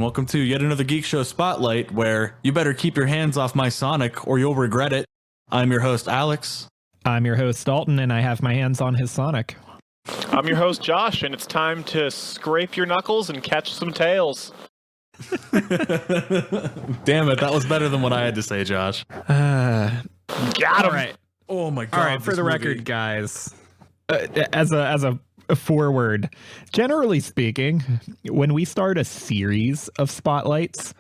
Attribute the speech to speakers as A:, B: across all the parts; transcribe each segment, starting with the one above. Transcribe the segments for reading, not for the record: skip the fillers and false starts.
A: welcome to yet another Geek Show Spotlight, where you better keep your hands off my Sonic or you'll regret it. I'm your host, Alex.
B: I'm your host, Dalton, and I have my hands on his Sonic.
C: I'm your host, Josh, and it's time to scrape your knuckles and catch some tails.
A: Damn it, that was better than what I had to say, Josh.
C: Got him.
B: All right.
A: Oh my god.
B: All right, for the record, guys, as a forward, generally speaking, when we start a series of spotlights,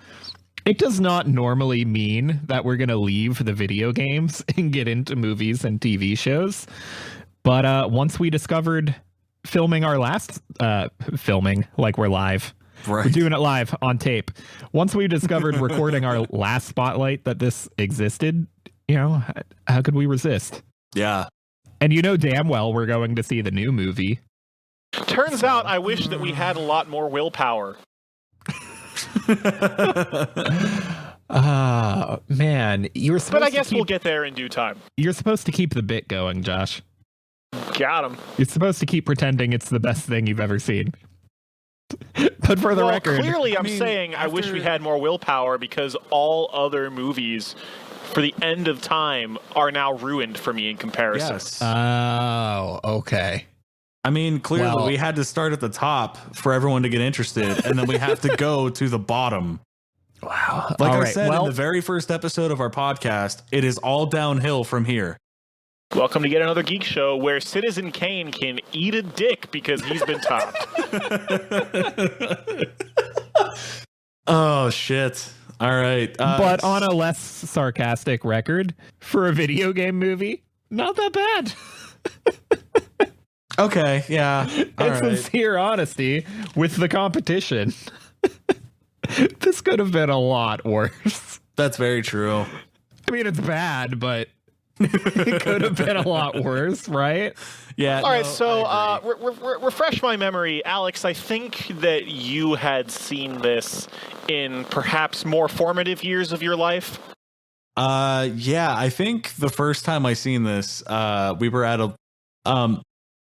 B: it does not normally mean that we're going to leave the video games and get into movies and TV shows. But once we discovered filming our last filming, like we're live, right. We're doing it live on tape. Once we discovered recording our last spotlight that this existed, you know, how could we resist?
A: Yeah.
B: And you know damn well we're going to see the new movie.
C: Turns out I wish that we had a lot more willpower.
B: Man, you were supposed
C: But I guess we'll get there in due time.
B: You're supposed to keep the bit going, Josh.
C: Got him.
B: You're supposed to keep pretending it's the best thing you've ever seen. But for the record...
C: clearly I'm saying I wish we had more willpower because all other movies for the end of time are now ruined for me in comparison.
A: Yes.
B: Oh, okay.
A: I mean, clearly we had to start at the top for everyone to get interested, and then we have to go to the bottom.
B: Wow.
A: Like I said in the very first episode of our podcast, it is all downhill from here.
C: Welcome to Yet Another Geek Show, where Citizen Kane can eat a dick because he's been topped.
A: Oh, shit. All right.
B: But on a less sarcastic record, for a video game movie, not that bad.
A: Okay, yeah.
B: It's sincere honesty with the competition. This could have been a lot worse.
A: That's very true.
B: I mean, it's bad, but it could have been a lot worse, right?
A: Yeah.
C: All right, so refresh my memory. Alex, I think that you had seen this in perhaps more formative years of your life.
A: Yeah, I think the first time I seen this, we were at a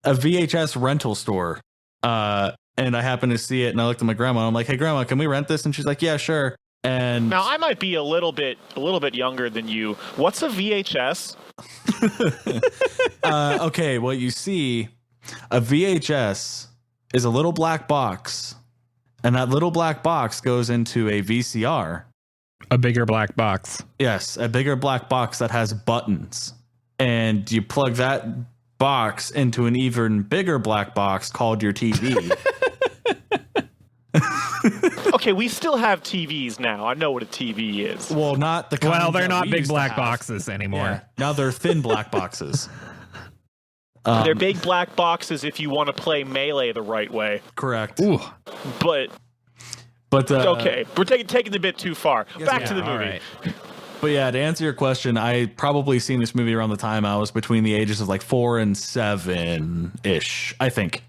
A: VHS rental store, and I happened to see it, and I looked at my grandma, and I'm like, "Hey, Grandma, can we rent this?" And she's like, "Yeah, sure." And
C: now I might be a little bit younger than you. What's a VHS?
A: Okay, well, you see, a VHS is a little black box, and that little black box goes into a VCR.
B: A bigger black box.
A: Yes, a bigger black box that has buttons, and you plug that box into an even bigger black box called your TV.
C: Okay, we still have TVs now. I know what a TV is.
A: Well, not the kind.
B: Well, they're
A: that
B: not
A: we
B: big
A: used to
B: black
A: have.
B: boxes anymore.
A: Yeah. Now they're thin black boxes.
C: They're big black boxes if you want to play Melee the right way.
A: Correct.
B: Ooh.
C: But okay, we're taking it a bit too far. Back to the movie.
B: Right.
A: But yeah, to answer your question, I probably seen this movie around the time I was between the ages of like 4 and 7-ish, I think.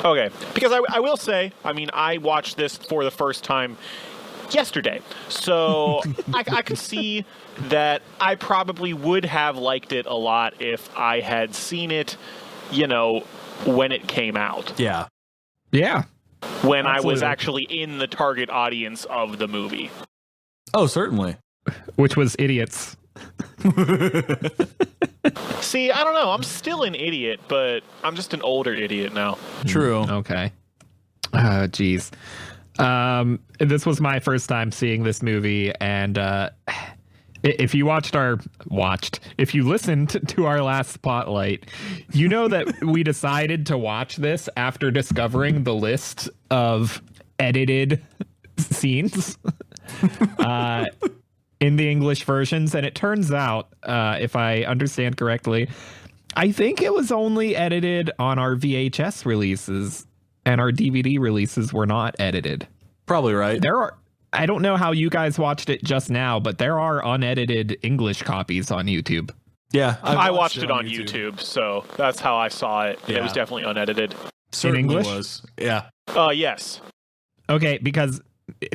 C: Okay, because I will say, I mean, I watched this for the first time yesterday, so I could see that I probably would have liked it a lot if I had seen it, you know, when it came out.
A: Yeah.
B: Yeah.
C: When
B: Absolutely.
C: I was actually in the target audience of the movie.
A: Oh, certainly.
B: Which was idiots.
C: See, I don't know. I'm still an idiot, but I'm just an older idiot now.
A: True.
B: Okay. Oh, geez. This was my first time seeing this movie, and if you if you listened to our last spotlight, you know that we decided to watch this after discovering the list of edited scenes in the English versions, and it turns out, if I understand correctly, I think it was only edited on our VHS releases, and our DVD releases were not edited.
A: Probably right.
B: I don't know how you guys watched it just now, but there are unedited English copies on YouTube.
A: Yeah.
C: I watched it on YouTube, so that's how I saw it. Yeah. It was definitely unedited.
A: Certainly
B: in English?
A: was. Yeah.
C: Yes.
B: Okay, because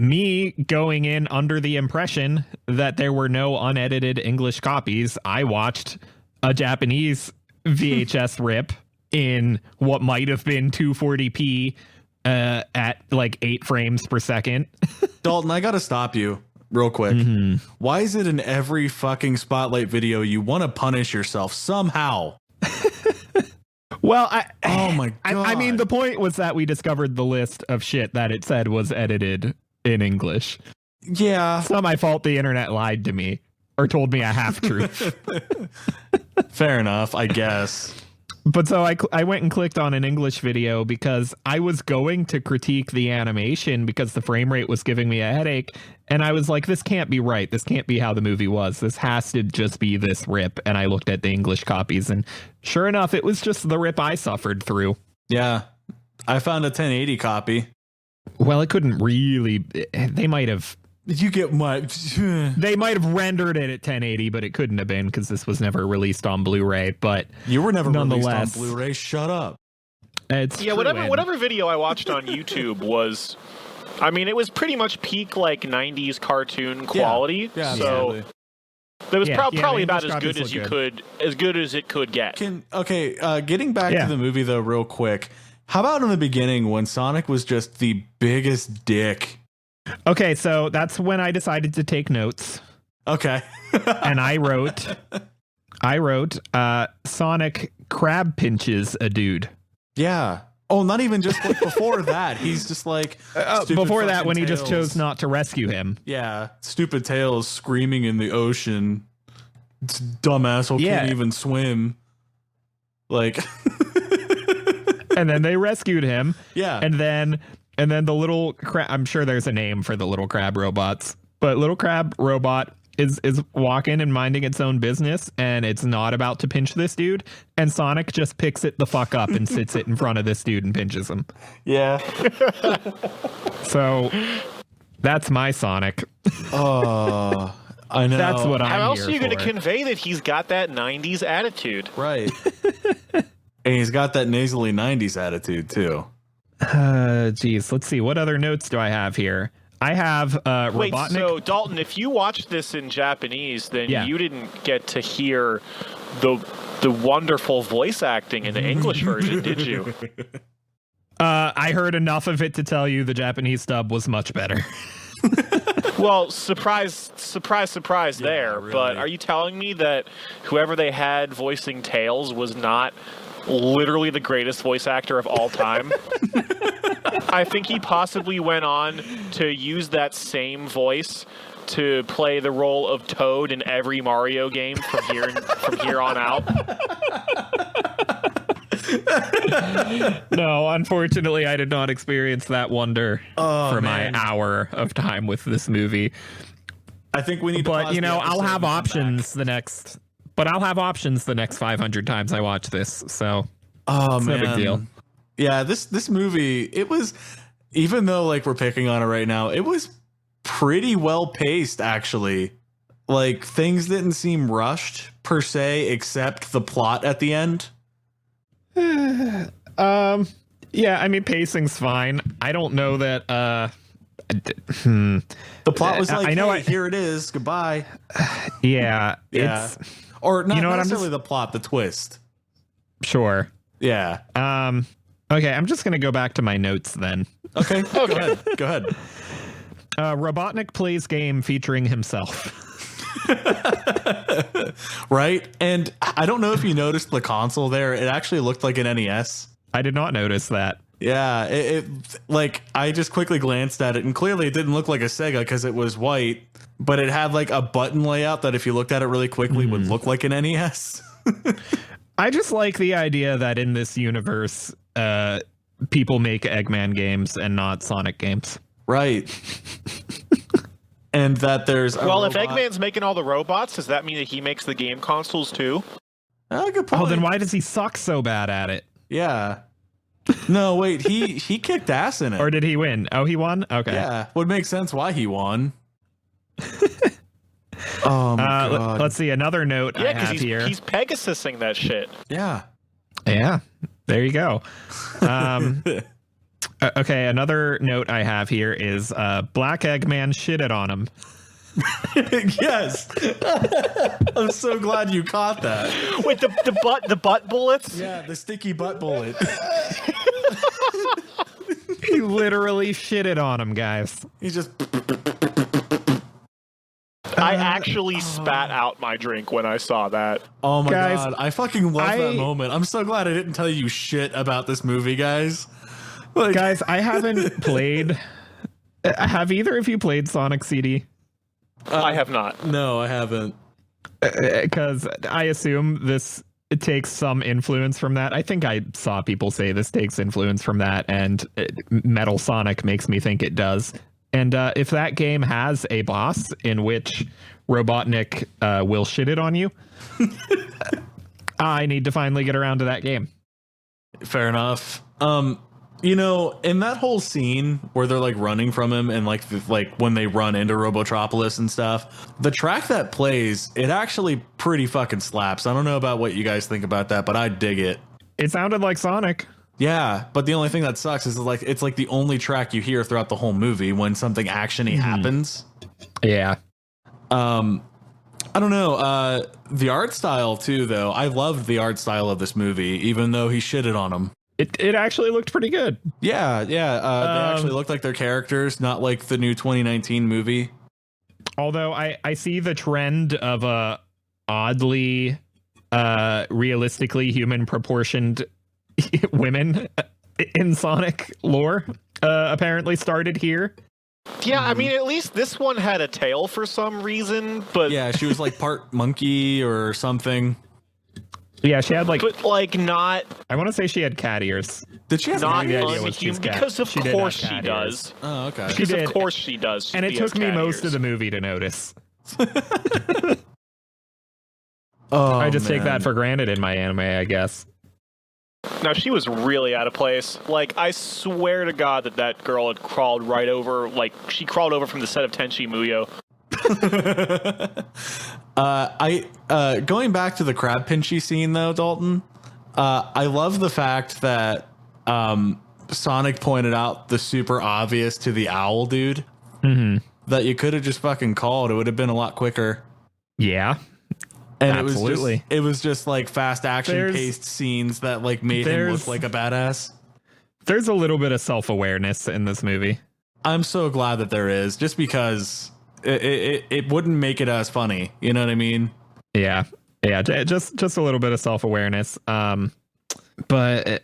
B: me going in under the impression that there were no unedited English copies, I watched a Japanese VHS rip in what might have been 240p at like 8 frames per second.
A: Dalton, I gotta stop you real quick. Why is it in every fucking Spotlight video you want to punish yourself somehow?
B: Well,
A: oh my god!
B: I mean, the point was that we discovered the list of shit that it said was edited in English.
A: Yeah,
B: it's not my fault the internet lied to me or told me a half truth.
A: Fair enough, I guess.
B: But so I went and clicked on an English video because I was going to critique the animation because the frame rate was giving me a headache. And I was like, this can't be right. This can't be how the movie was. This has to just be this rip. And I looked at the English copies, and sure enough, it was just the rip I suffered through.
A: Yeah, I found a 1080 copy.
B: Well, it couldn't really. They might have.
A: You get my.
B: They might have rendered it at 1080, but it couldn't have been because this was never released on Blu-ray. But
A: you were never released on Blu-ray. Shut up.
B: It's
C: yeah. Whatever video I watched on YouTube was, I mean, it was pretty much peak like 90s cartoon quality.
A: Yeah,
C: so
A: absolutely.
C: It was probably about as
B: good
C: as it could get.
A: Getting back to the movie though, real quick. How about in the beginning when Sonic was just the biggest dick?
B: Okay, so that's when I decided to take notes.
A: Okay.
B: And I wrote, Sonic crab pinches a dude.
A: Yeah. Oh, not even just like before that. He's just like
B: before that when
A: Tails.
B: He just chose not to rescue him.
A: Yeah. Stupid Tails screaming in the ocean. Dumb asshole can't even swim. Like
B: and then they rescued him.
A: Yeah.
B: And then the little crab, I'm sure there's a name for the little crab robots, but little crab robot is walking and minding its own business, and it's not about to pinch this dude, and Sonic just picks it the fuck up and sits it in front of this dude and pinches him.
A: Yeah.
B: So that's my Sonic.
A: Oh, I know.
B: That's what I'm
C: How else
B: here
C: are you going to
B: for.
C: convey that he's got that 90s attitude?
A: Right. And he's got that nasally 90s attitude too.
B: Geez, let's see. What other notes do I have here? I have
C: Wait,
B: Robotnik.
C: so Dalton, if you watched this in Japanese, then
B: Yeah.
C: you didn't get to hear the wonderful voice acting in the English version, did you?
B: I heard enough of it to tell you the Japanese dub was much better.
C: Well, surprise there.
A: Really.
C: But are you telling me that whoever they had voicing Tails was not literally the greatest voice actor of all time? I think he possibly went on to use that same voice to play the role of Toad in every Mario game from here on out.
B: No, unfortunately, I did not experience that wonder for my hour of time with this movie.
A: I think we need to
B: But,
A: pause
B: you
A: the
B: know,
A: episode
B: I'll have
A: and come
B: options the next... But I'll have options the next 500 times I watch this, so
A: Oh,
B: it's
A: man.
B: no big deal.
A: Yeah, this movie, it was, even though like we're picking on it right now, it was pretty well paced actually. Like things didn't seem rushed per se, except the plot at the end.
B: Yeah, I mean, pacing's fine. I don't know that
A: The plot was like,
B: I know
A: hey, here it is, goodbye.
B: yeah,
A: Yeah.
B: it's
A: Or not,
B: You know what,
A: not
B: I'm
A: necessarily
B: just-
A: the plot, the twist.
B: sure.
A: Yeah.
B: Okay, I'm just gonna go back to my notes then.
A: Okay. Go ahead. Go ahead.
B: Robotnik plays game featuring himself.
A: Right? And I don't know if you noticed the console there. It actually looked like an NES.
B: I did not notice that.
A: Yeah, it like I just quickly glanced at it, and clearly it didn't look like a Sega because it was white, but it had like a button layout that if you looked at it really quickly would look like an NES.
B: I just like the idea that in this universe, people make Eggman games and not Sonic games.
A: Right. And that there's a
C: Well, if
A: robot-
C: Eggman's making all the robots, does that mean that he makes the game consoles too?
A: Oh, good point.
B: Oh, then why does he suck so bad at it?
A: Yeah. No, wait, he kicked ass in it.
B: Or did he win? Oh, he won? Okay.
A: Yeah, would make sense why he won. Oh my god.
B: Let's see, another note I
C: Yeah,
B: have
C: because
B: here.
C: he's Pegasusing that shit.
A: Yeah.
B: Yeah, there you go. Okay, another note I have here is Black Eggman shitted on him.
A: Yes. I'm so glad you caught that.
C: Wait, the butt bullets?
A: Yeah, the sticky butt bullet.
B: He literally shitted on him, guys.
A: He just.
C: I actually spat out my drink when I saw that.
A: Oh my
B: Guys,
A: god, I fucking love that moment. I'm so glad I didn't tell you shit about this movie, guys. Like,
B: Guys, I haven't played. Have either of you played Sonic CD?
C: I have not.
A: no, I haven't.
B: Because I assume it takes some influence from that. I think I saw people say this takes influence from that, and Metal Sonic makes me think it does. And if that game has a boss in which Robotnik will shit it on you, I need to finally get around to that game.
A: Fair enough. You know, in that whole scene where they're like running from him and like when they run into Robotropolis and stuff, the track that plays, it actually pretty fucking slaps. I don't know about what you guys think about that, but I dig it. It
B: sounded like Sonic.
A: Yeah, but the only thing that sucks is like it's like the only track you hear throughout the whole movie when something actiony happens.
B: Yeah.
A: I don't know. The art style too, though. I loved the art style of this movie, even though he shitted on them.
B: It actually looked pretty good.
A: Yeah. They actually looked like their characters, not like the new 2019 movie.
B: Although I see the trend of a oddly realistically human proportioned women in Sonic lore apparently started here.
C: Yeah, I mean, at least this one had a tail for some reason, but...
A: Yeah, she was like part monkey or something.
B: Yeah, she had like...
C: But like not...
B: I want to say she had cat ears.
A: Did she have
C: not
B: unhuman?
C: Because of course she does.
A: Oh, okay.
C: Because of course she does.
B: And it took me most of the movie to notice. I just take that for granted in my anime, I guess.
C: Now, she was really out of place. Like, I swear to God that girl had crawled right over, like, she crawled over from the set of Tenchi Muyo.
A: Going back to the crab pinchy scene, though, Dalton, I love the fact that Sonic pointed out the super obvious to the owl dude that you could have just fucking called. It would have been a lot quicker.
B: Yeah.
A: And
B: absolutely.
A: it was just like fast action paced scenes that like made him look like a badass.
B: There's a little bit of self-awareness in this movie.
A: I'm so glad that there is, just because it wouldn't make it as funny. You know what I mean?
B: Yeah. Just a little bit of self-awareness. But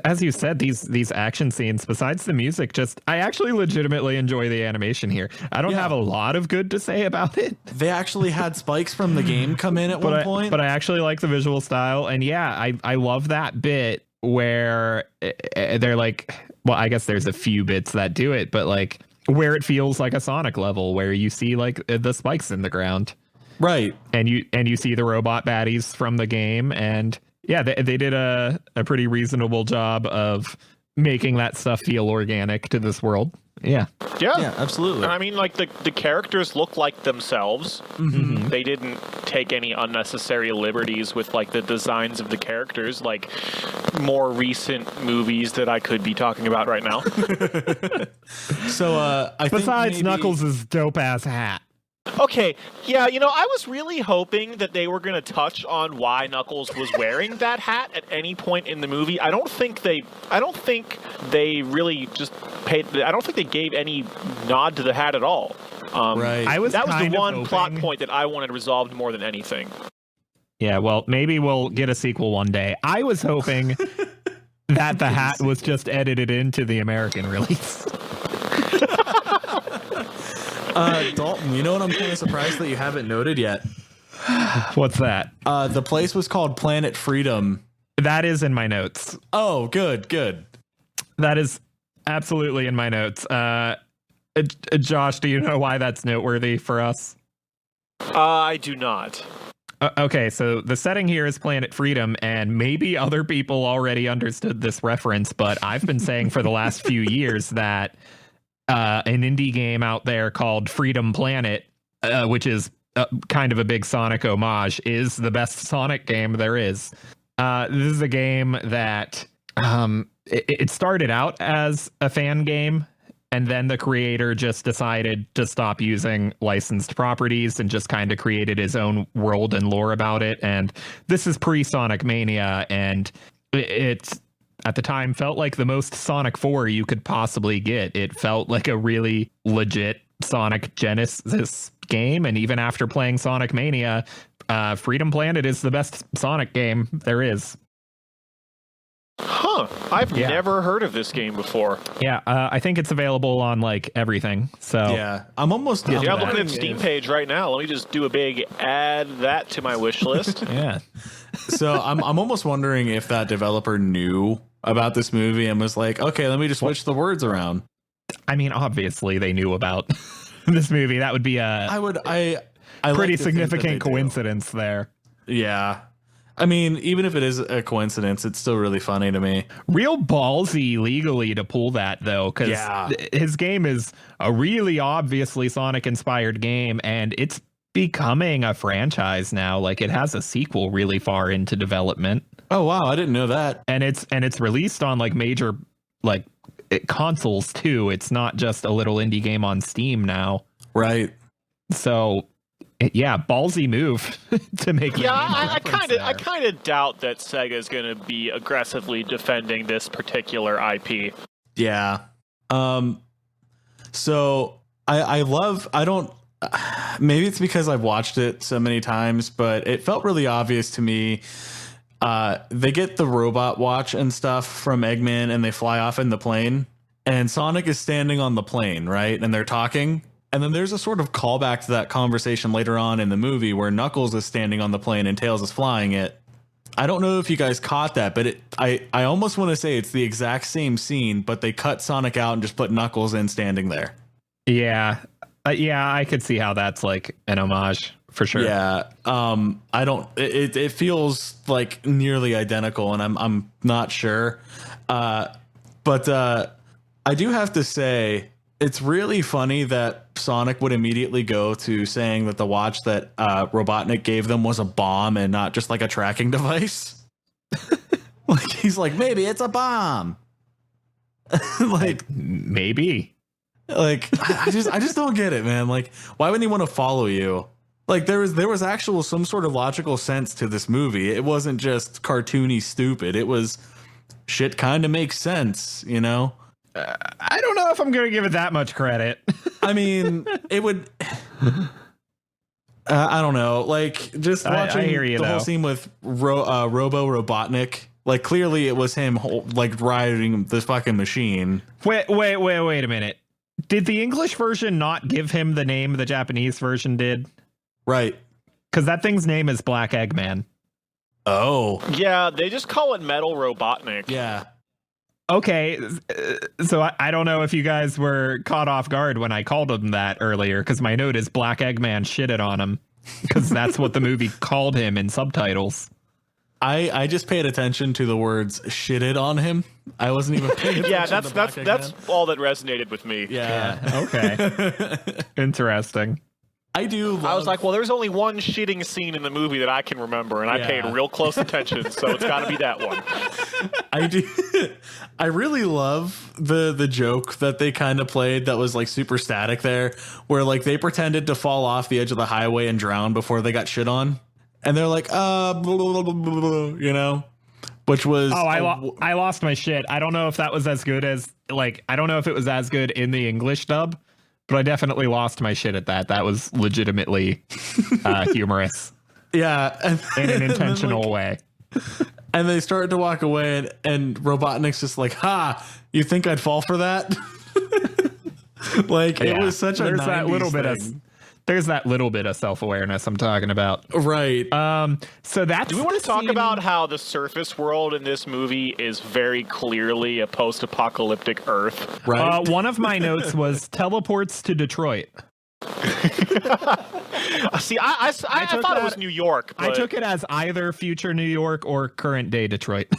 B: as you said, these action scenes, besides the music, I actually legitimately enjoy the animation here. I don't have a lot of good to say about it.
A: They actually had spikes from the game come in at one point.
B: But I actually like the visual style. And yeah, I love that bit where they're like, well, I guess there's a few bits that do it, but like where it feels like a Sonic level where you see like the spikes in the ground.
A: Right.
B: And you see the robot baddies from the game, and yeah, they did a pretty reasonable job of making that stuff feel organic to this world. Yeah,
A: absolutely.
C: And I mean, like, the characters look like themselves.
A: Mm-hmm.
C: They didn't take any unnecessary liberties with, like, the designs of the characters, like more recent movies that I could be talking about right now.
A: So,
B: besides Knuckles' dope-ass hat.
C: Okay, yeah, you know, I was really hoping that they were going to touch on why Knuckles was wearing that hat at any point in the movie. I don't think they really just I don't think they gave any nod to the hat at all.
A: Right.
C: That was the one plot point that I wanted resolved more than anything.
B: Yeah, well, maybe we'll get a sequel one day. I was hoping that the hat was just edited into the American release.
A: Dalton, you know what I'm kind of surprised that you haven't noted yet?
B: What's that?
A: The place was called Planet Freedom.
B: That is in my notes.
A: Oh, good.
B: That is absolutely in my notes. Josh, do you know why that's noteworthy for us?
C: I do not.
B: Okay, so the setting here is Planet Freedom, and maybe other people already understood this reference, but I've been saying for the last few years that an indie game out there called Freedom Planet, which is kind of a big Sonic homage, is the best Sonic game there is. This is a game that it started out as a fan game, and then the creator just decided to stop using licensed properties and just kind of created his own world and lore about it. And this is pre-Sonic Mania, and it's at the time felt like the most Sonic 4 you could possibly get. It felt like a really legit Sonic Genesis game, and even after playing Sonic Mania, Freedom Planet is the best Sonic game there is.
C: Huh. I've never heard of this game before.
B: Yeah, I think it's available on like everything. So
A: yeah, I'm almost down.
C: Yeah, I'm looking at the Steam page right now. Let me just do a big add that to my wish list.
B: Yeah.
A: So I'm almost wondering if that developer knew about this movie and was like, okay, let me just switch the words around.
B: I mean, obviously they knew about this movie. That would be a pretty significant coincidence there.
A: Yeah. I mean, even if it is a coincidence, it's still really funny to me.
B: Real ballsy legally to pull that, though, because his game is a really obviously Sonic-inspired game, and it's becoming a franchise now. Like, it has a sequel really far into development.
A: Oh, wow. I didn't know that.
B: And it's released on, like, major, like, consoles, too. It's not just a little indie game on Steam now.
A: Right.
B: So... yeah, ballsy move to make.
C: Yeah, I kind of doubt that Sega is going to be aggressively defending this particular IP.
A: Yeah. So I don't. Maybe it's because I've watched it so many times, but it felt really obvious to me. They get the robot watch and stuff from Eggman, and they fly off in the plane, and Sonic is standing on the plane, right? And they're talking. And then there's a sort of callback to that conversation later on in the movie where Knuckles is standing on the plane and Tails is flying it. I don't know if you guys caught that, but I almost want to say it's the exact same scene, but they cut Sonic out and just put Knuckles in standing there.
B: Yeah. I could see how that's like an homage for sure.
A: Yeah. It feels like nearly identical, and I'm not sure. But I do have to say, it's really funny that Sonic would immediately go to saying that the watch that Robotnik gave them was a bomb and not just like a tracking device. Like, he's like, maybe it's a bomb. Like,
B: maybe.
A: Like, I just don't get it, man. Like, why would he want to follow you? Like, there was actual some sort of logical sense to this movie. It wasn't just cartoony stupid. It was shit kind of makes sense, you know?
B: I don't know if I'm going to give it that much credit.
A: I mean, it would. I don't know. Like, just watching
B: I hear you,
A: the
B: though.
A: whole scene with Robo Robotnik. Like, clearly it was him, like, riding the fucking machine.
B: Wait a minute. Did the English version not give him the name the Japanese version did?
A: Right.
B: Because that thing's name is Black Eggman.
A: Oh.
C: Yeah, they just call it Metal Robotnik.
A: Yeah.
B: Okay, so I don't know if you guys were caught off guard when I called him that earlier, because my note is Black Eggman shitted on him, because that's what the movie called him in subtitles.
A: I just paid attention to the words shitted on him. I wasn't even paying attention.
C: Yeah, that's all that resonated with me.
A: Yeah.
B: Okay. Interesting.
A: I was
C: like, well, there's only one shitting scene in the movie that I can remember, and I paid real close attention, so it's got to be that one.
A: I do. I really love the joke that they kind of played that was like super static there, where like they pretended to fall off the edge of the highway and drown before they got shit on, and they're like, blah, blah, blah, blah, blah, you know, which was
B: I lost my shit. I don't know if that was as good as I don't know if it was as good in the English dub. But I definitely lost my shit at that. That was legitimately humorous.
A: Yeah.
B: In an intentional way.
A: And they started to walk away, and Robotnik's just like, ha, you think I'd fall for that? Like, it was such a
B: there's
A: 90s
B: that little
A: thing.
B: bit of there's that little bit of self-awareness I'm talking about.
A: Right.
B: So that's
C: Do we want to talk about how the surface world in this movie is very clearly a post-apocalyptic Earth?
A: Right.
B: One of my notes was teleports to Detroit.
C: See, I thought it was New York. But...
B: I took it as either future New York or current day Detroit.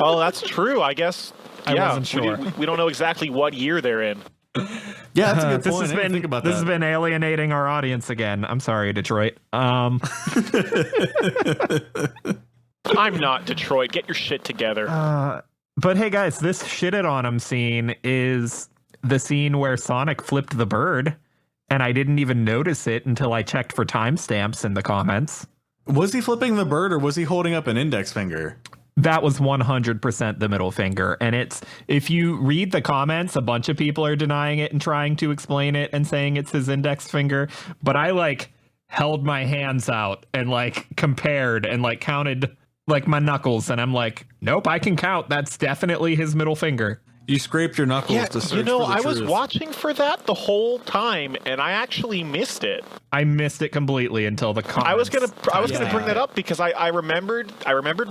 C: Oh, that's true. I guess.
B: I wasn't sure.
C: We don't know exactly what year they're in.
A: Yeah, that's a good
B: This
A: point.
B: has
A: I didn't
B: been
A: think about
B: this
A: that.
B: has been alienating our audience again. I'm sorry, Detroit.
C: I'm not Detroit. Get your shit together.
B: But hey, guys, this shitted on him scene is the scene where Sonic flipped the bird, and I didn't even notice it until I checked for timestamps in the comments.
A: Was he flipping the bird, or was he holding up an index finger?
B: That was 100% the middle finger. And it's, if you read the comments, a bunch of people are denying it and trying to explain it and saying it's his index finger. But I like held my hands out and like compared and like counted like my knuckles. And I'm like, nope, I can count. That's definitely his middle finger.
A: You scraped your knuckles to search for the
C: I was
A: truth.
C: watching for that the whole time, and I actually missed it.
B: I missed it completely until the comments.
C: I was gonna bring that up because I remembered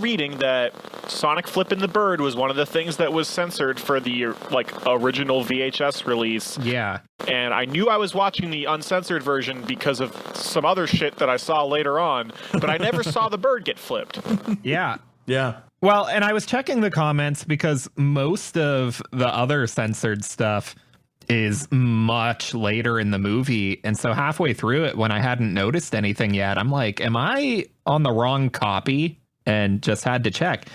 C: reading that Sonic flipping the bird was one of the things that was censored for the like original VHS release.
B: Yeah.
C: And I knew I was watching the uncensored version because of some other shit that I saw later on, but I never saw the bird get flipped.
B: Yeah.
A: Yeah.
B: Well, and I was checking the comments because most of the other censored stuff is much later in the movie. And so halfway through it, when I hadn't noticed anything yet, I'm like, am I on the wrong copy? And just had to check.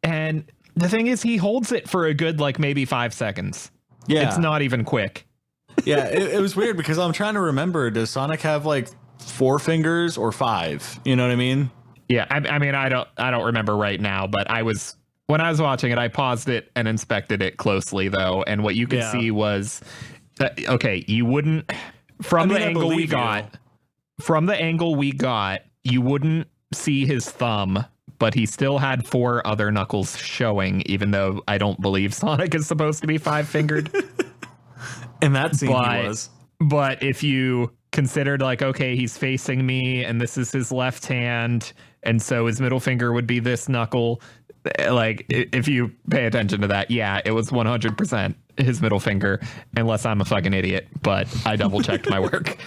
B: And the thing is, he holds it for a good, like, maybe 5 seconds.
A: Yeah.
B: It's not even quick.
A: Yeah, it was weird because I'm trying to remember, does Sonic have like 4 fingers or 5? You know what I mean?
B: Yeah, I mean, I don't remember right now, but when I was watching it, I paused it and inspected it closely, though, and what you could see was that, okay, you wouldn't from the angle we got, you wouldn't see his thumb, but he still had 4 other knuckles showing, even though I don't believe Sonic is supposed to be 5-fingered.
A: In that scene, he was.
B: But if you considered like, okay, he's facing me, and this is his left hand, and so his middle finger would be this knuckle. Like, if you pay attention to that, yeah, it was 100% his middle finger, unless I'm a fucking idiot. But I double checked my work.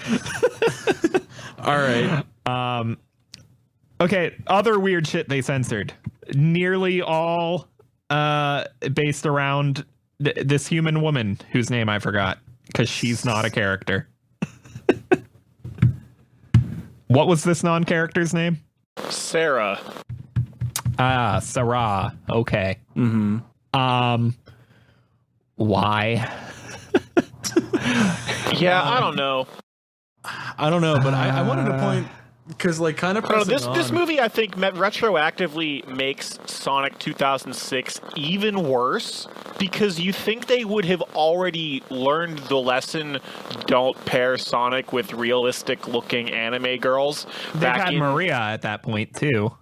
A: All right.
B: Okay, other weird shit they censored. Nearly all based around this human woman whose name I forgot because she's not a character. What was this non-character's name?
C: Sarah.
B: Ah, Sarah. Okay.
A: Mm-hmm.
B: Why?
C: Yeah, I don't know.
A: I don't know, but I wanted to point because, like, kind of
C: this movie, I think, retroactively makes Sonic 2006 even worse because you think they would have already learned the lesson: don't pair Sonic with realistic-looking anime girls.
B: They had Maria at that point too.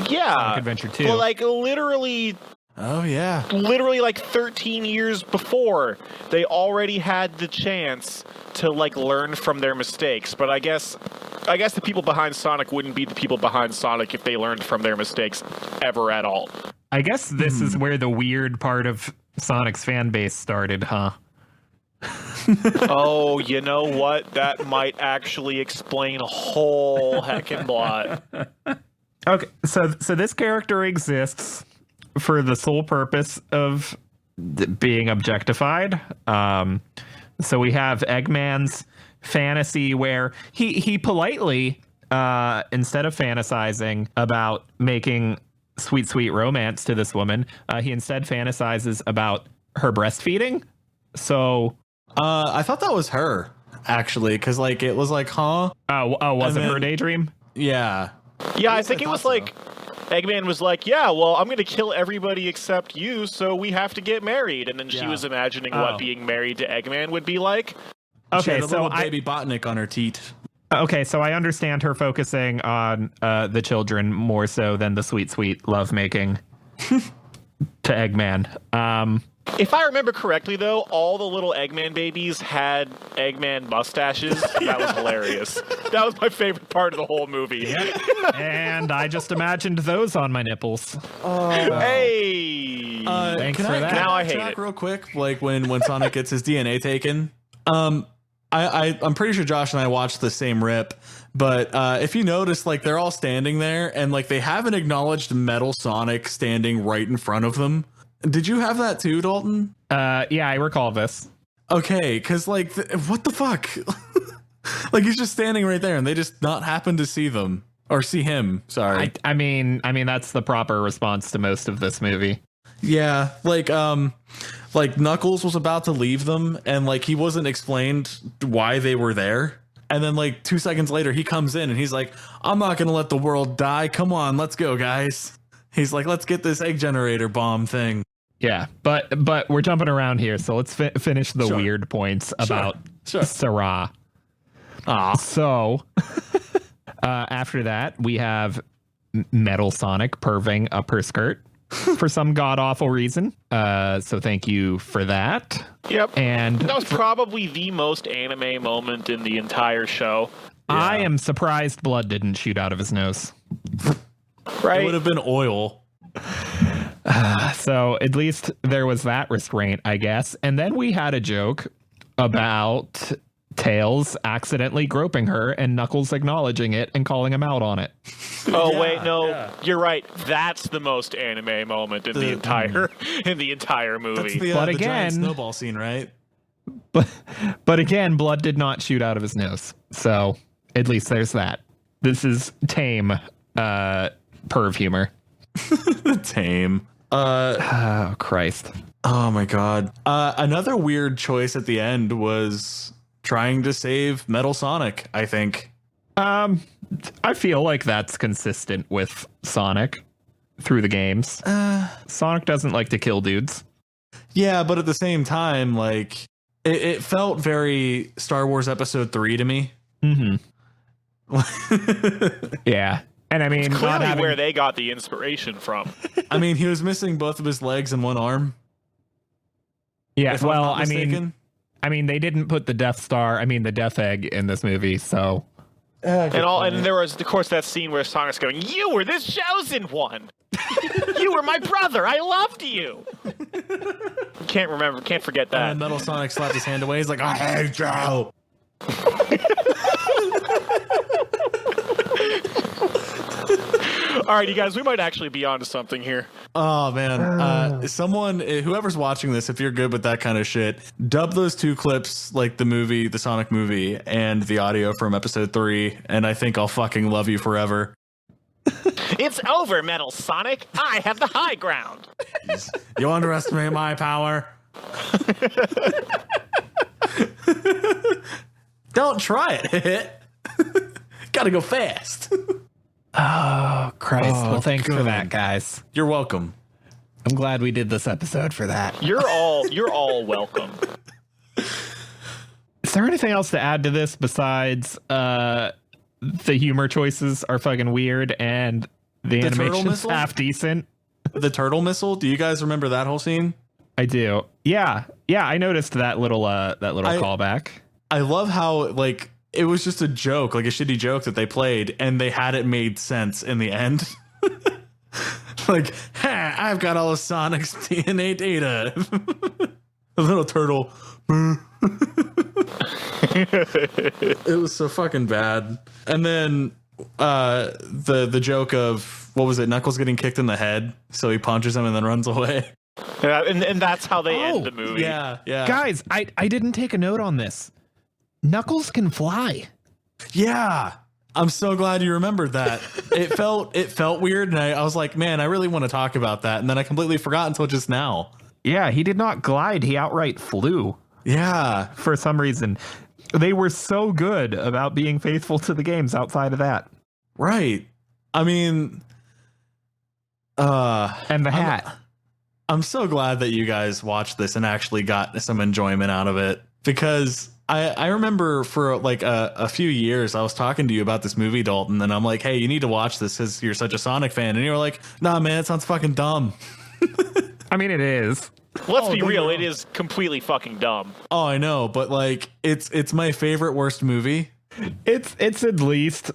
C: Yeah,
B: Sonic Adventure 2.
C: But like literally.
A: Oh yeah.
C: Literally like 13 years before, they already had the chance to like learn from their mistakes. But I guess the people behind Sonic wouldn't be the people behind Sonic if they learned from their mistakes ever at all.
B: I guess this is where the weird part of Sonic's fan base started, huh?
C: Oh, you know what? That might actually explain a whole heckin' lot.
B: Okay, so this character exists for the sole purpose of being objectified. So we have Eggman's fantasy where he politely, instead of fantasizing about making sweet romance to this woman, he instead fantasizes about her breastfeeding. So
A: I thought that was her, actually, because like it was like, huh?
B: Was it her daydream?
A: Yeah.
C: Yeah, I think it was like Eggman was like, yeah, well, I'm going to kill everybody except you, so we have to get married. And then she was imagining what being married to Eggman would be like.
A: Okay, she had a little baby Botnik on her teat.
B: Okay, so I understand her focusing on the children more so than the sweet lovemaking to Eggman.
C: If I remember correctly, though, all the little Eggman babies had Eggman mustaches. That was hilarious. That was my favorite part of the whole movie.
B: Yep. And I just imagined those on my nipples.
C: Oh, hey!
B: Thanks for that.
C: Now I hate it.
A: Real quick, like when Sonic gets his DNA taken. I'm pretty sure Josh and I watched the same rip, but if you notice, like they're all standing there, and like they haven't acknowledged Metal Sonic standing right in front of them. Did you have that too, Dalton?
B: Yeah, I recall this.
A: Okay, because like, what the fuck? Like he's just standing right there, and they just not happen to see them or see him. Sorry.
B: I mean that's the proper response to most of this movie.
A: Yeah, like Knuckles was about to leave them, and like he wasn't explained why they were there. And then like 2 seconds later, he comes in and he's like, "I'm not gonna let the world die. Come on, let's go, guys." He's like, let's get this egg generator bomb thing.
B: Yeah, but we're jumping around here, so let's finish the
A: Sure.
B: weird points about
A: Sure.
B: Sarah. So after that, we have Metal Sonic perving up her skirt for some god-awful reason. So thank you for that.
C: Yep.
B: And
C: That was probably the most anime moment in the entire show.
B: I am surprised blood didn't shoot out of his nose.
C: Right?
A: It would have been oil.
B: So at least there was that restraint, I guess. And then we had a joke about Tails accidentally groping her and Knuckles acknowledging it and calling him out on it.
C: Oh
A: Yeah,
C: wait, no,
A: yeah.
C: you're right. That's the most anime moment in the entire
A: That's
C: movie.
A: the,
B: But
A: the
B: again-
A: giant snowball scene, right?
B: But again, blood did not shoot out of his nose. So at least there's that. This is tame perv humor.
A: Tame.
B: Oh, Christ.
A: Oh my god. Another weird choice at the end was trying to save Metal Sonic, I think.
B: I feel like that's consistent with Sonic through the games. Sonic doesn't like to kill dudes.
A: Yeah, but at the same time, like it felt very Star Wars Episode 3 to me.
B: Mm-hmm. Yeah. And I mean, not
C: Clearly,
B: having,
C: where they got the inspiration from.
A: I mean, he was missing both of his legs and one arm.
B: yeah,
A: If I'm
B: well,
A: not
B: I
A: mistaken.
B: mean, they didn't put the Death Star, the Death Egg in this movie, so
C: And there was, of course, that scene where Sonic's going, "You were the chosen one. You were my brother. I loved you." Can't forget that.
A: And Metal Sonic slapped his hand away. He's like, I hate you.
C: All right, you guys, we might actually be onto something here.
A: Oh man, someone, whoever's watching this, if you're good with that kind of shit, dub those two clips, like the movie, the Sonic movie, and the audio from Episode 3, and I think I'll fucking love you forever.
C: It's over, Metal Sonic. I have the high ground.
A: You underestimate my power. Don't try it. Gotta go fast.
B: oh Christ.
A: Oh,
B: well, thanks for
A: God.
B: that, guys.
A: You're welcome.
B: I'm glad we did this episode for that.
C: You're all welcome.
B: Is there anything else to add to this besides the humor choices are fucking weird and the
A: turtle
B: animation's
A: missile?
B: half decent?
A: The turtle missile. Do you guys remember that whole scene?
B: I do. Yeah, I noticed that little callback.
A: I love how like it was just a joke, like a shitty joke that they played, and they had it made sense in the end. Like, ha, I've got all of Sonic's DNA data. The little turtle. It was so fucking bad. And then the joke of, what was it, Knuckles getting kicked in the head, so he punches him and then runs away.
C: Yeah, and that's how they
B: Oh,
C: end the movie.
A: Yeah.
B: Guys, I didn't take a note on this. Knuckles can fly.
A: Yeah. I'm so glad you remembered that. It felt weird, and I was like, man, I really want to talk about that. And then I completely forgot until just now.
B: Yeah, he did not glide. He outright flew
A: Yeah.
B: for some reason. They were so good about being faithful to the games outside of that.
A: Right. I mean,
B: And the hat.
A: I'm so glad that you guys watched this and actually got some enjoyment out of it, because I remember for like a few years I was talking to you about this movie, Dalton, and I'm like, hey, you need to watch this because you're such a Sonic fan, and you were like, nah, man, it sounds fucking dumb.
B: I mean, it is.
C: Let's be
A: don't
C: real,
A: know.
C: it is completely fucking dumb.
A: Oh, I know, but like it's my favorite worst movie.
B: It's at least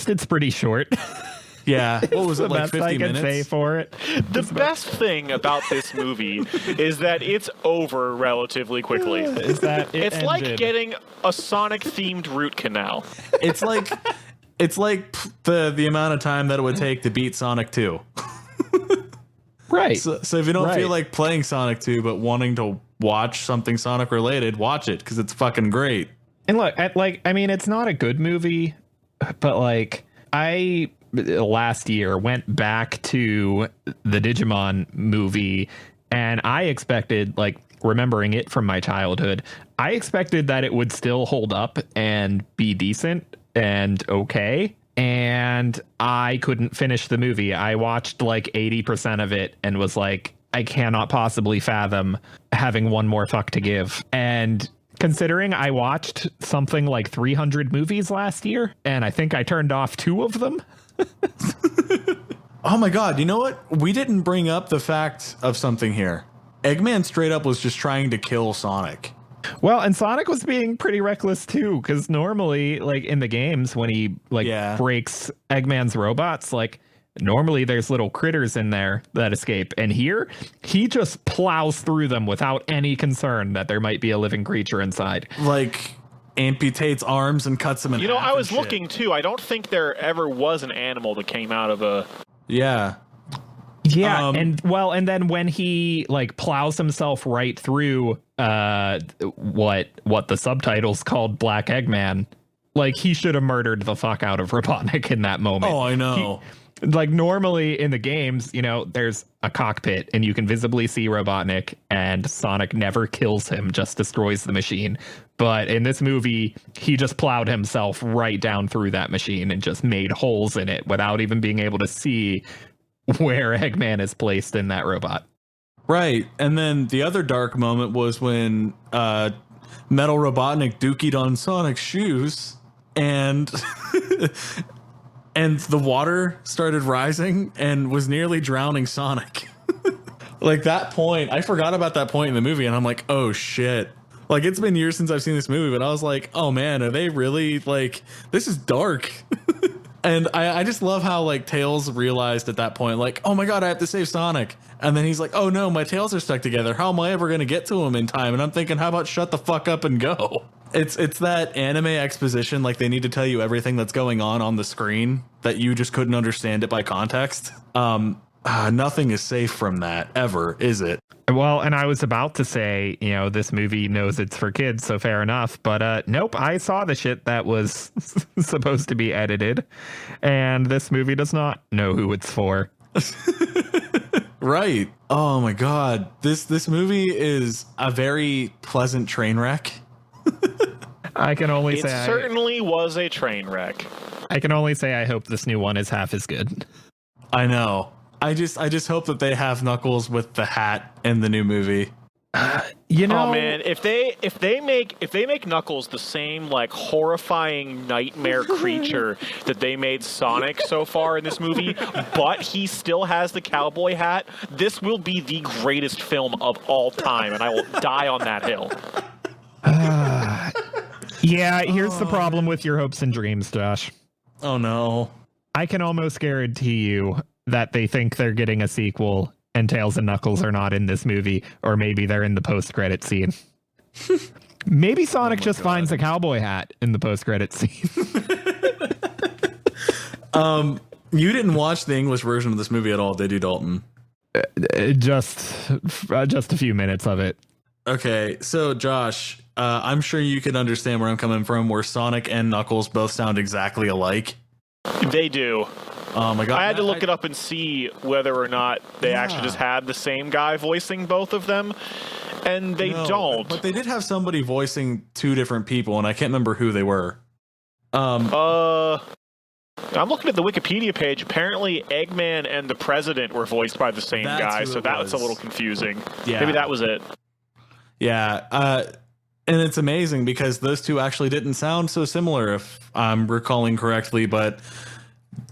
B: it's pretty short.
A: Yeah. What was
B: the
A: it, like
B: best
A: 50
B: I can
A: minutes?
B: say for it.
C: The best thing about this movie is that it's over relatively quickly.
B: Is that
C: It's like getting a Sonic-themed root canal.
A: It's like the amount of time that it would take to beat Sonic 2.
B: right.
A: So if you don't
B: Right.
A: feel like playing Sonic 2 but wanting to watch something Sonic related, watch it because it's fucking great.
B: And look, I mean, it's not a good movie, but like I last year went back to the Digimon movie, and I expected, like, remembering it from my childhood, I expected that it would still hold up and be decent and okay. and I couldn't finish the movie. I watched like 80% of it and was like, I cannot possibly fathom having one more fuck to give. And considering I watched something like 300 movies last year, and I think I turned off 2 of them.
A: Oh my God, you know what? We didn't bring up the fact of something here. Eggman straight up was just trying to kill Sonic.
B: Well, and Sonic was being pretty reckless too, because normally, like in the games, when he breaks Eggman's robots, like normally there's little critters in there that escape, and here he just plows through them without any concern that there might be a living creature inside.
A: Like amputates arms and cuts them in half.
C: You know, I was looking too. I don't think there ever was an animal that came out of a...
A: Yeah.
B: Yeah, and then when he like plows himself right through what the subtitles called Black Eggman, like he should have murdered the fuck out of Robotnik in that moment.
A: Oh, I know.
B: Like normally in the games, you know, there's a cockpit and you can visibly see Robotnik, and Sonic never kills him, just destroys the machine. But in this movie, he just plowed himself right down through that machine and just made holes in it without even being able to see where Eggman is placed in that robot. Right.
A: And then the other dark moment was when Metal Robotnik dookied on Sonic's shoes, and and the water started rising and was nearly drowning Sonic. Like that point, I forgot about that point in the movie, and I'm like, oh shit. Like, it's been years since I've seen this movie, but I was like, oh man, are they really, like, this is dark. And I just love how, like, Tails realized at that point, like, oh my God, I have to save Sonic. And then he's like, oh no, my tails are stuck together. How am I ever going to get to him in time? And I'm thinking, how about shut the fuck up and go? It's that anime exposition, like they need to tell you everything that's going on the screen, that you just couldn't understand it by context. Nothing is safe from that, ever, is it?
B: Well, and I was about to say, you know, this movie knows it's for kids, so fair enough. But nope, I saw the shit that was supposed to be edited, and this movie does not know who it's for.
A: Right. Oh my God. This movie is a very pleasant train wreck.
B: I can only say
C: it certainly was a train wreck.
B: I can only say I hope this new one is half as good.
A: I know. I just hope that they have Knuckles with the hat in the new movie.
B: You know,
C: oh man, if they make Knuckles the same like horrifying nightmare creature that they made Sonic so far in this movie, but he still has the cowboy hat, this will be the greatest film of all time, and I will die on that hill.
B: Yeah, here's the problem with your hopes and dreams, Josh.
A: Oh no.
B: I can almost guarantee you that they think they're getting a sequel and Tails and Knuckles are not in this movie, or maybe they're in the post-credit scene. Maybe Sonic just finds a cowboy hat in the post-credit scene.
A: You didn't watch the English version of this movie at all, did you, Dalton?
B: Just a few minutes of it.
A: Okay, so Josh, I'm sure you can understand where I'm coming from, where Sonic and Knuckles both sound exactly alike.
C: They do.
A: Oh my God.
C: I had to look it up and see whether or not they actually just had the same guy voicing both of them, and they don't.
A: But they did have somebody voicing 2 different people, and I can't remember who they were.
C: I'm looking at the Wikipedia page. Apparently, Eggman and the President were voiced by the same guy, so that's a little confusing. Yeah. Maybe that was it.
A: Yeah, and it's amazing because those 2 actually didn't sound so similar, if I'm recalling correctly, but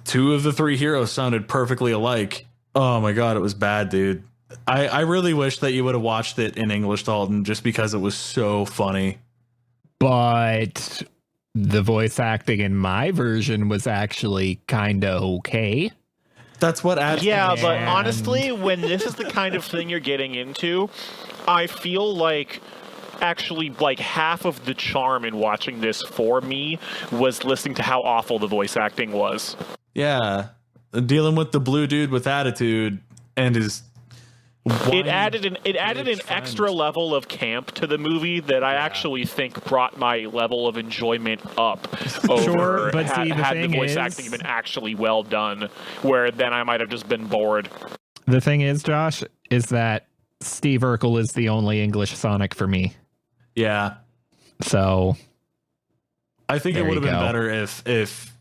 A: 2 of the 3 heroes sounded perfectly alike. Oh my God, it was bad, dude. I really wish that you would have watched it in English, Dalton, just because it was so funny.
B: But the voice acting in my version was actually kind of okay.
A: That's what adds.
C: Yeah, but honestly, when this is the kind of thing you're getting into, I feel like actually like half of the charm in watching this for me was listening to how awful the voice acting was.
A: Yeah, dealing with the blue dude with attitude and his.
C: It added an extra level of camp to the movie that I actually think brought my level of enjoyment up. Over
B: but
C: had the voice acting been actually well done, where then I might have just been bored.
B: The thing is, Josh, is that Steve Urkel is the only English Sonic for me.
A: Yeah.
B: So
A: I think it would have been better if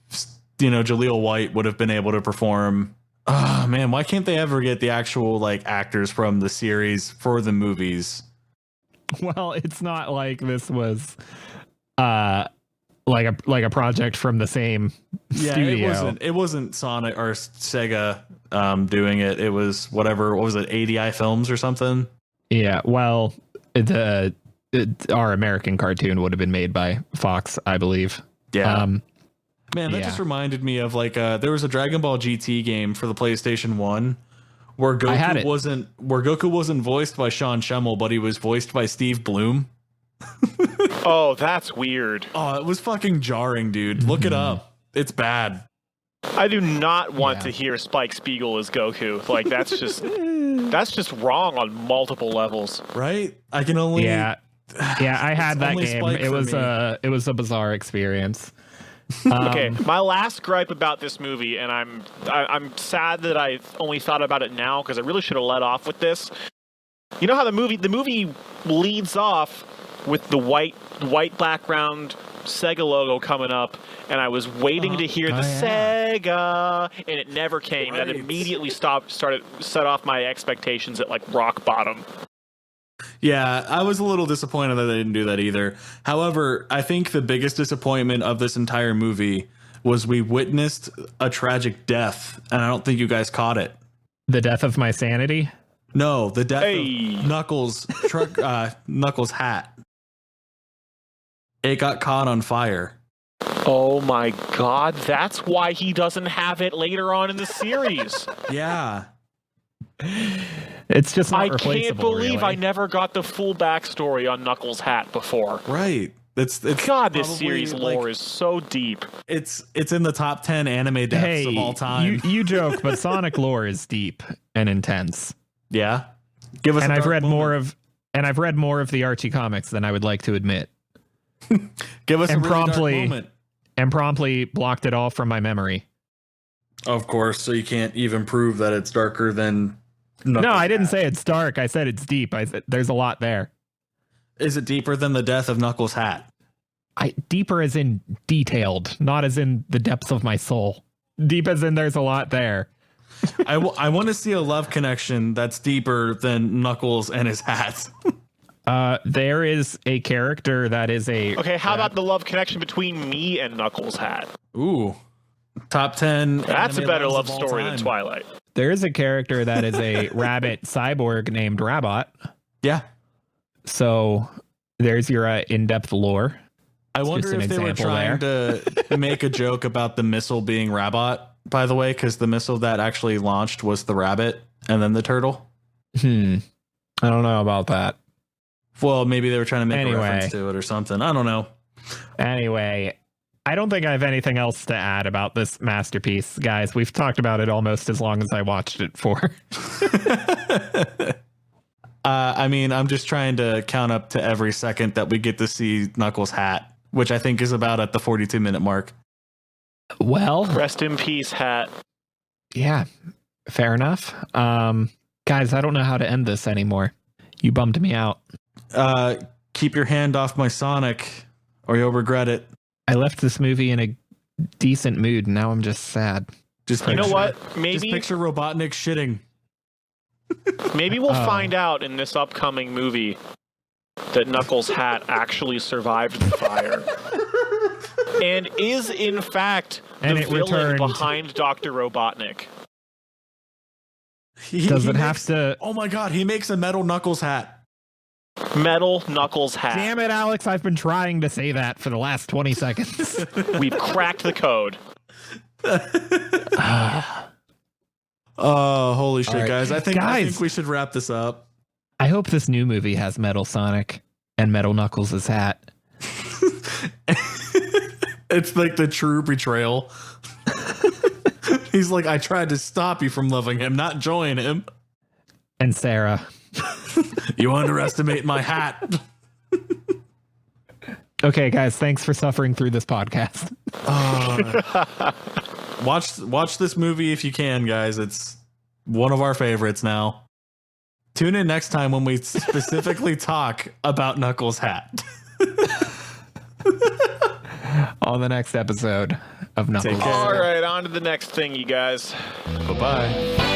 A: Jaleel White would have been able to perform. Oh man, why can't they ever get the actual like actors from the series for the movies?
B: Well, it's not like this was like a project from the same studio.
A: It wasn't Sonic or Sega doing it. It was what was it, ADI Films or something?
B: Yeah, well, our American cartoon would have been made by Fox, I believe.
A: Yeah. Man, that just reminded me of like there was a Dragon Ball GT game for the PlayStation 1 where Goku wasn't voiced by Sean Schemmel, but he was voiced by Steve Bloom.
C: Oh, that's weird.
A: Oh, it was fucking jarring, dude. Look it up. It's bad.
C: I do not want to hear Spike Spiegel as Goku. Like that's just wrong on multiple levels.
A: Right? I can only
B: Yeah, I had that game. It was a bizarre experience.
C: Okay, my last gripe about this movie, and I'm sad that I only thought about it now because I really should have let off with this. You know how the movie leads off with the white background Sega logo coming up, and I was waiting to hear the Sega, and it never came. Right. That immediately set off my expectations at like rock bottom.
A: Yeah, I was a little disappointed that they didn't do that either. However, I think the biggest disappointment of this entire movie was we witnessed a tragic death, and I don't think you guys caught it.
B: The death of my sanity?
A: No, the death of Knuckles' Knuckles' hat. It got caught on fire.
C: Oh my god, that's why he doesn't have it later on in the series.
A: Yeah.
B: It's just not
C: I
B: replaceable,
C: can't believe
B: really.
C: I never got the full backstory on Knuckles' hat before.
A: Right. It's
C: God, this series lore is so deep.
A: It's in the top 10 anime deaths of all time.
B: You joke, but Sonic lore is deep and intense.
A: Yeah. Give us
B: I've read more of the Archie comics than I would like to admit.
A: Give us a really dark moment.
B: And promptly blocked it all from my memory.
A: Of course, so you can't even prove that it's darker than
B: Knuckles' No, I didn't say it's dark. I said it's deep. I said there's a lot there.
A: Is it deeper than the death of Knuckles' hat?
B: Deeper as in detailed, not as in the depths of my soul. Deep as in there's a lot there.
A: I want to see a love connection that's deeper than Knuckles and his hat.
B: There is a character that is a...
C: Okay, how about the love connection between me and Knuckles' hat?
A: Ooh. Top 10.
C: That's a better love story than Twilight.
B: There is a character that is a rabbit cyborg named Rabot.
A: Yeah.
B: So there's your in-depth lore.
A: I wonder if they were trying to make a joke about the missile being Rabot, by the way, because the missile that actually launched was the rabbit and then the turtle.
B: I don't know about that.
A: Well, maybe they were trying to make a reference to it or something. I don't know.
B: Anyway, I don't think I have anything else to add about this masterpiece, guys. We've talked about it almost as long as I watched it for.
A: I mean, I'm just trying to count up to every second that we get to see Knuckles' hat, which I think is about at the 42-minute mark.
B: Well,
C: rest in peace, hat.
B: Yeah, fair enough. Guys, I don't know how to end this anymore. You bummed me out.
A: Keep your hand off my Sonic, or you'll regret it.
B: I left this movie in a decent mood, and now I'm just sad.
C: You know what? Maybe
A: just picture Robotnik shitting.
C: Maybe we'll find out in this upcoming movie that Knuckles' hat actually survived the fire. And is, in fact, the villain behind Dr. Robotnik.
B: Does it have to...
A: Oh my god, he makes a metal Knuckles hat.
C: Metal Knuckles hat.
B: Damn it, Alex, I've been trying to say that for the last 20 seconds.
C: We've cracked the code.
A: Oh, holy shit, right. Guys. I think we should wrap this up.
B: I hope this new movie has Metal Sonic and Metal Knuckles' hat.
A: It's like the true betrayal. He's like, I tried to stop you from loving him, not join him.
B: And Sarah.
A: You underestimate my hat.
B: Okay, guys, thanks for suffering through this podcast.
A: Watch this movie if you can, guys. It's one of our favorites now. Tune in next time when we specifically talk about Knuckles' hat.
B: On the next episode of Knuckles.
A: Take care.
C: All right, on to the next thing, you guys.
A: Bye-bye.